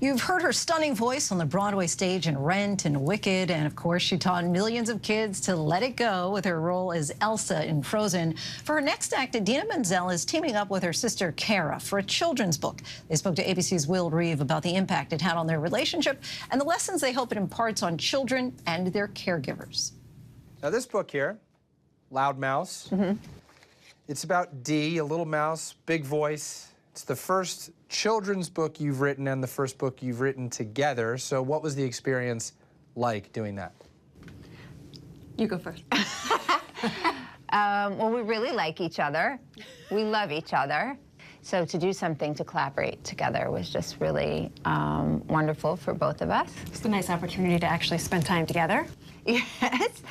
You've heard her stunning voice on the Broadway stage in Rent and Wicked, and of course she taught millions of kids to let it go with her role as Elsa in Frozen. For her next act, Idina Menzel is teaming up with her sister Cara for a children's book. They spoke to ABC's Will Reeve about the impact it had on their relationship and the lessons they hope it imparts on children and their caregivers. Now this book here, Loud Mouse, it's about Dee, a little mouse, big voice. It's the first children's book you've written and the first book you've written together. So what was the experience like doing that? You go first. Well, we really like each other. We love each other. So to do something to collaborate together was just really wonderful for both of us. It's a nice opportunity to actually spend time together. Yes.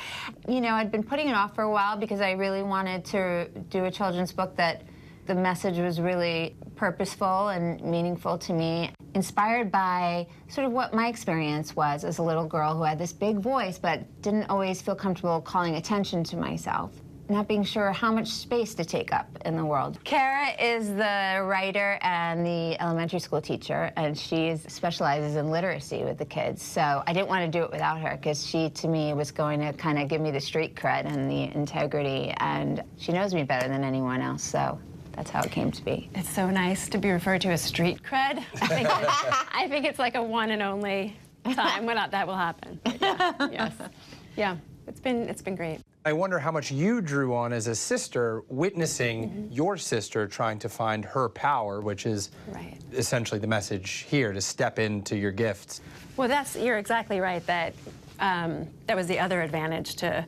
You know, I'd been putting it off for a while because I really wanted to do a children's book that the message was really purposeful and meaningful to me, inspired by sort of what my experience was as a little girl who had this big voice but didn't always feel comfortable calling attention to myself, not being sure how much space to take up in the world. Cara is the writer and the elementary school teacher, and she specializes in literacy with the kids. So I didn't want to do it without her because she, to me, was going to kind of give me the street cred and the integrity, and she knows me better than anyone else, so that's how it came to be. It's so nice to be referred to as street cred. I think it's like a one and only time when that will happen. But yeah, yes. Yeah, it's been great. I wonder how much you drew on as a sister, witnessing your sister trying to find her power, which is essentially the message here, to step into your gifts. Well, you're exactly right. That was the other advantage to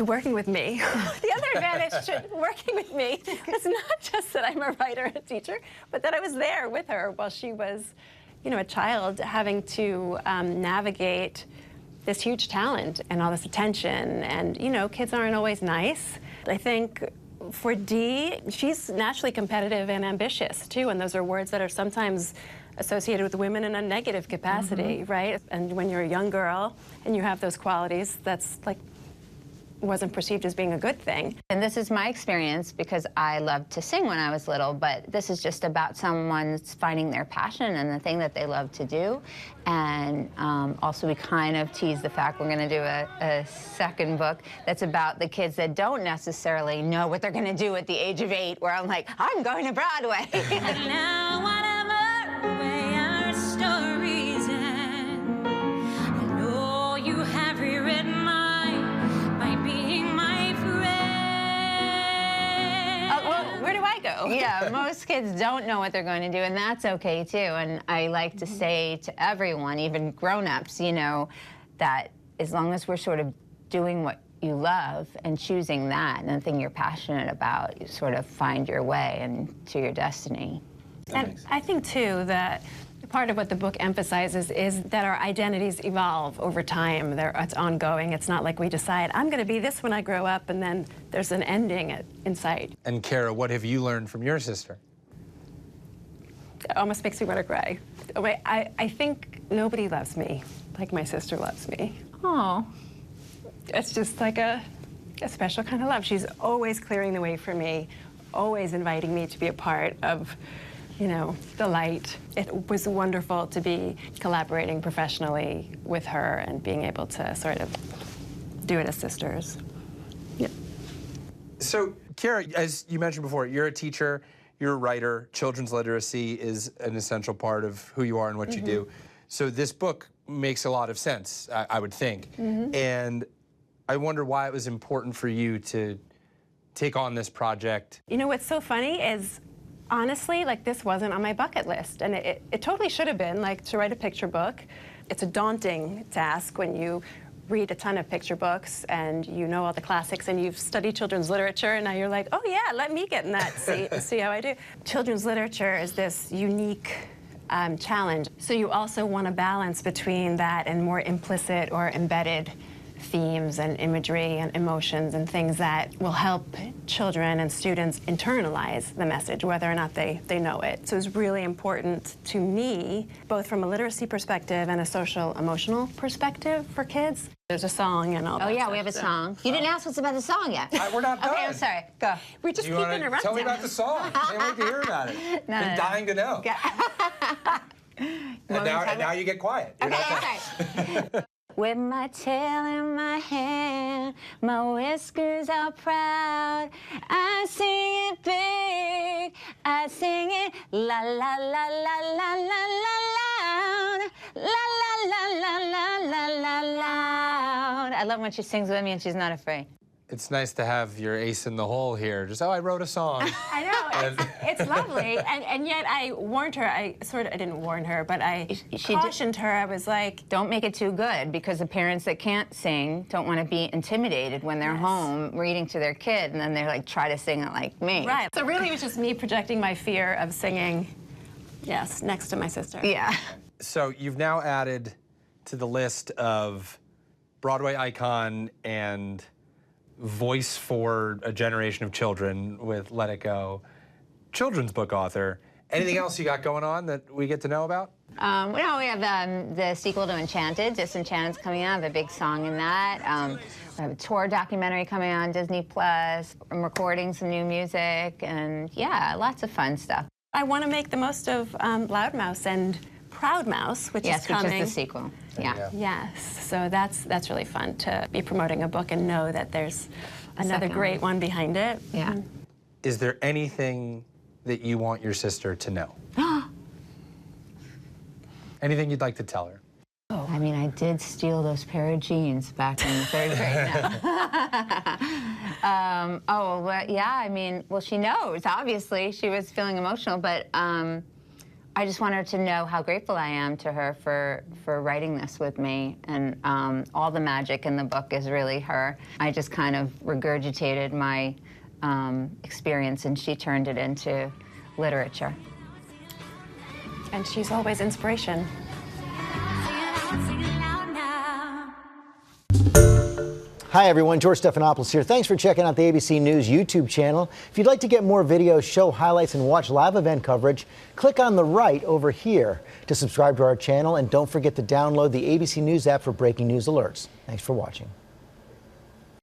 working with me. The other advantage to working with me is not just that I'm a writer and a teacher, but that I was there with her while she was, you know, a child, having to navigate this huge talent and all this attention. And, you know, kids aren't always nice. I think for Dee, she's naturally competitive and ambitious, too, and those are words that are sometimes associated with women in a negative capacity, right? And when you're a young girl and you have those qualities, that's like wasn't perceived as being a good thing. And this is my experience because I loved to sing when I was little, but this is just about someone finding their passion and the thing that they love to do. And also we kind of tease the fact we're gonna do a second book that's about the kids that don't necessarily know what they're gonna do at the age of 8, where I'm like, I'm going to Broadway. And now whatever way our stories end, I know you have rewritten where do I go? Yeah, most kids don't know what they're going to do, and that's okay too. And I like to say to everyone, even grown-ups, you know, that as long as we're sort of doing what you love and choosing that and the thing you're passionate about, you sort of find your way and to your destiny. And I think too that part of what the book emphasizes is that our identities evolve over time. It's ongoing. It's not like we decide, I'm going to be this when I grow up, and then there's an ending in sight. And Cara, what have you learned from your sister? It almost makes me want to cry. I think nobody loves me like my sister loves me. Oh. It's just like a special kind of love. She's always clearing the way for me, always inviting me to be a part of, you know, the light. It was wonderful to be collaborating professionally with her and being able to sort of do it as sisters. Yeah. So, Cara, as you mentioned before, you're a teacher, you're a writer. Children's literacy is an essential part of who you are and what you do. So this book makes a lot of sense, I would think. And I wonder why it was important for you to take on this project. You know what's so funny is, honestly, like, this wasn't on my bucket list, and it totally should have been, like, to write a picture book. It's a daunting task when you read a ton of picture books and you know all the classics and you've studied children's literature, and now you're like, oh yeah, let me get in that seat and see how I do. Children's literature is this unique challenge. So you also want a balance between that and more implicit or embedded themes and imagery and emotions and things that will help children and students internalize the message, whether or not they know it. So it's really important to me, both from a literacy perspective and a social emotional perspective for kids. There's a song and all that. Oh yeah, stuff, we have a song. You didn't ask us about the song yet. We're not done. Okay, I'm sorry. Go. We just keep interrupting. Tell me about the song. Can't wait to hear about it. Been dying to know. And now you get quiet. You're not Okay. With my tail in my hand, my whiskers are proud. I sing it big, I sing it la la la la la la la loud, la la la la la la la loud. I love when she sings with me and she's not afraid. It's nice to have your ace in the hole here. Just, I wrote a song. I know, it's lovely. And yet I warned her, I didn't warn her, but I cautioned her. I was like, don't make it too good, because the parents that can't sing don't want to be intimidated when they're home reading to their kid, and then they're like, try to sing it like me. right. So really it was just me projecting my fear of singing, yes, next to my sister. Yeah. So you've now added to the list of Broadway icon and voice for a generation of children with Let It Go, children's book author. Anything else you got going on that we get to know about? Well, we have the sequel to Enchanted. Disenchanted's coming out. I have a big song in that. I have a tour documentary coming out on Disney+. I'm recording some new music, and yeah, lots of fun stuff. I want to make the most of Loud Mouse and Proud Mouse, which is coming. Which is the sequel. Yeah. Yes, so that's really fun to be promoting a book and know that there's another great one behind it. Yeah. Is there anything that you want your sister to know? Anything you'd like to tell her? Oh, I mean, I did steal those pair of jeans back in the 3rd grade now. Well, yeah, I mean, well, she knows, obviously. She was feeling emotional, but I just want her to know how grateful I am to her for writing this with me. And all the magic in the book is really her. I just kind of regurgitated my experience, and she turned it into literature. And she's always inspiration. Hi everyone, George Stephanopoulos here. Thanks for checking out the ABC News YouTube channel. If you'd like to get more videos, show highlights, and watch live event coverage, click on the right over here to subscribe to our channel, and don't forget to download the ABC News app for breaking news alerts. Thanks for watching.